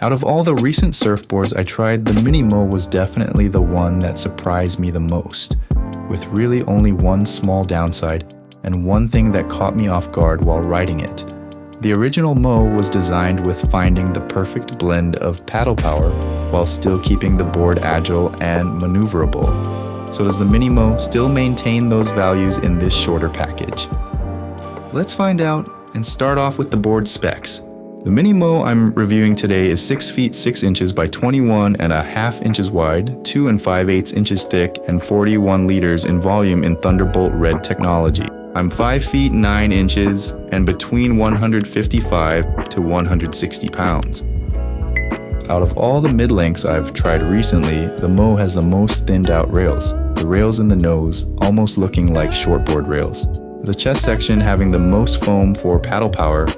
Out of all the recent surfboards I tried, the Mini Moe was definitely the one that surprised me the most, with really only one small downside and one thing that caught me off guard while riding it. The original Moe was designed with finding the perfect blend of paddle power while still keeping the board agile and maneuverable. So does the Mini Moe still maintain those values in this shorter package? Let's find out and start off with the board specs. The Mini Moe I'm reviewing today is 6 feet 6 inches by 21.5 inches wide, 2 5/8 inches thick, and 41 liters in volume in Thunderbolt red technology. I'm 5 feet 9 inches and between 155 to 160 pounds. Out of all the mid-lengths I've tried recently, the Moe has the most thinned out rails, the rails in the nose almost looking like shortboard rails. The chest section having the most foam for paddle power,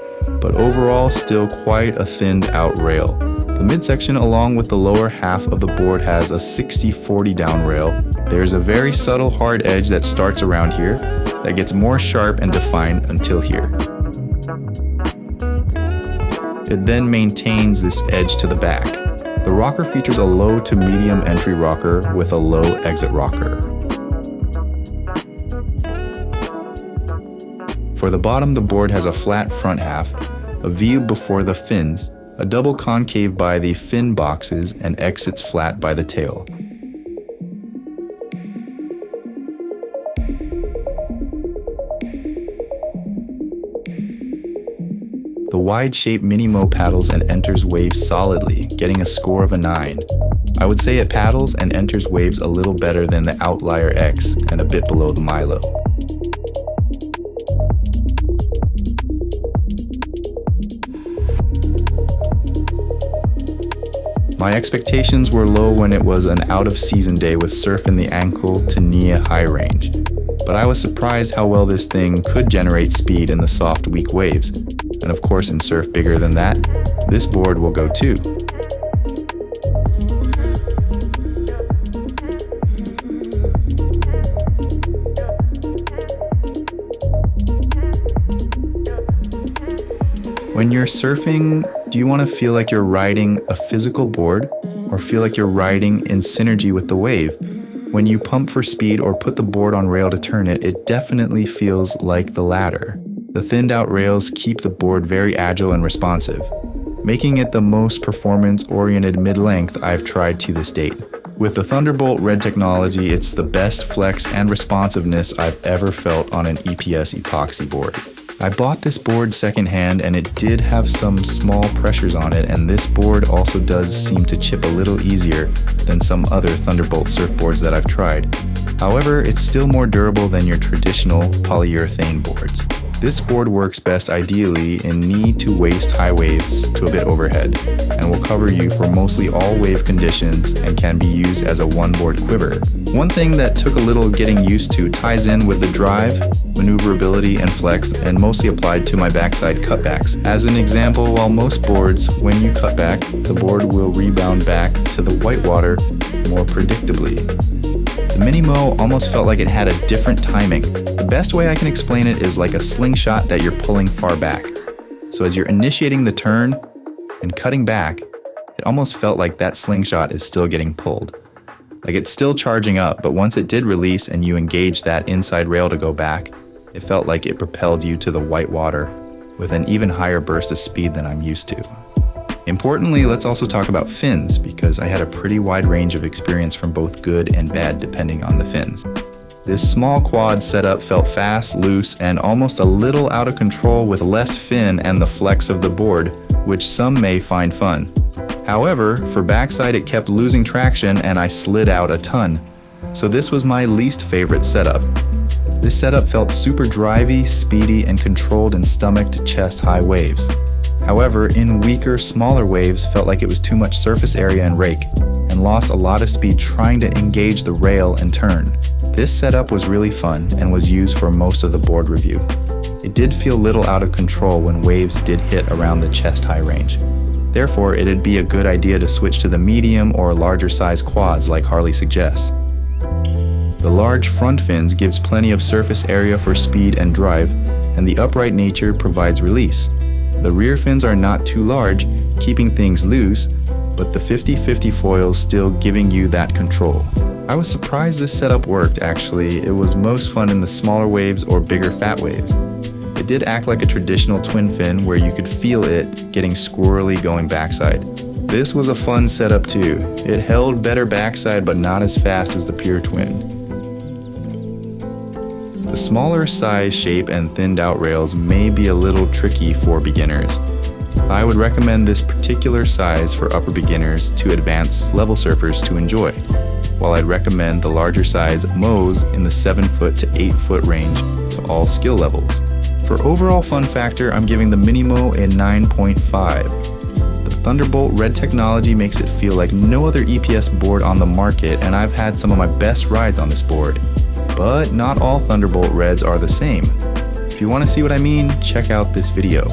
but overall still quite a thinned out rail. The midsection along with the lower half of the board has a 60-40 down rail. There's a very subtle hard edge that starts around here that gets more sharp and defined until here. It then maintains this edge to the back. The rocker features a low to medium entry rocker with a low exit rocker. For the bottom, the board has a flat front half, a V before the fins, a double concave by the fin boxes, and exits flat by the tail. The wide-shaped Mini Moe paddles and enters waves solidly, getting a score of a 9. I would say it paddles and enters waves a little better than the Outlier X and a bit below the Milo. My expectations were low when it was an out-of-season day with surf in the ankle to knee high range, but I was surprised how well this thing could generate speed in the soft, weak waves. And of course, in surf bigger than that, this board will go too. When you're surfing, do you want to feel like you're riding a physical board or feel like you're riding in synergy with the wave? When you pump for speed or put the board on rail to turn it, it definitely feels like the latter. The thinned out rails keep the board very agile and responsive, making it the most performance-oriented mid-length I've tried to this date. With the Thunderbolt red technology, it's the best flex and responsiveness I've ever felt on an EPS epoxy board. I bought this board secondhand and it did have some small pressures on it, and this board also does seem to chip a little easier than some other Thunderbolt surfboards that I've tried. However, it's still more durable than your traditional polyurethane boards. This board works best ideally in knee to waist high waves to a bit overhead, and will cover you for mostly all wave conditions and can be used as a one-board quiver. One thing that took a little getting used to ties in with the drive, maneuverability, and flex, and mostly applied to my backside cutbacks. As an example, while most boards, when you cut back, the board will rebound back to the whitewater more predictably. The Mini Moe almost felt like it had a different timing. The best way I can explain it is like a slingshot that you're pulling far back. So as you're initiating the turn and cutting back, it almost felt like that slingshot is still getting pulled. Like it's still charging up, but once it did release and you engaged that inside rail to go back, it felt like it propelled you to the white water with an even higher burst of speed than I'm used to. Importantly, let's also talk about fins, because I had a pretty wide range of experience from both good and bad depending on the fins. This small quad setup felt fast, loose, and almost a little out of control with less fin and the flex of the board, which some may find fun. However, for backside it kept losing traction and I slid out a ton. So this was my least favorite setup. This setup felt super drivey, speedy, and controlled in stomach to chest high waves. However, in weaker, smaller waves felt like it was too much surface area and rake, and lost a lot of speed trying to engage the rail and turn. This setup was really fun and was used for most of the board review. It did feel little out of control when waves did hit around the chest high range. Therefore, it'd be a good idea to switch to the medium or larger size quads like Harley suggests. The large front fins gives plenty of surface area for speed and drive, and the upright nature provides release. The rear fins are not too large, keeping things loose, but the 50/50 foil's still giving you that control. I was surprised this setup worked actually. It was most fun in the smaller waves or bigger fat waves. It did act like a traditional twin fin where you could feel it getting squirrely going backside. This was a fun setup too. It held better backside but not as fast as the pure twin. The smaller size shape and thinned out rails may be a little tricky for beginners. I would recommend this particular size for upper beginners to advanced level surfers to enjoy, while I'd recommend the larger size Moes in the 7 foot to 8 foot range to all skill levels. For overall fun factor, I'm giving the Mini Moe a 9.5. The Thunderbolt red technology makes it feel like no other EPS board on the market, and I've had some of my best rides on this board. But not all Thunderbolt reds are the same. If you want to see what I mean, check out this video.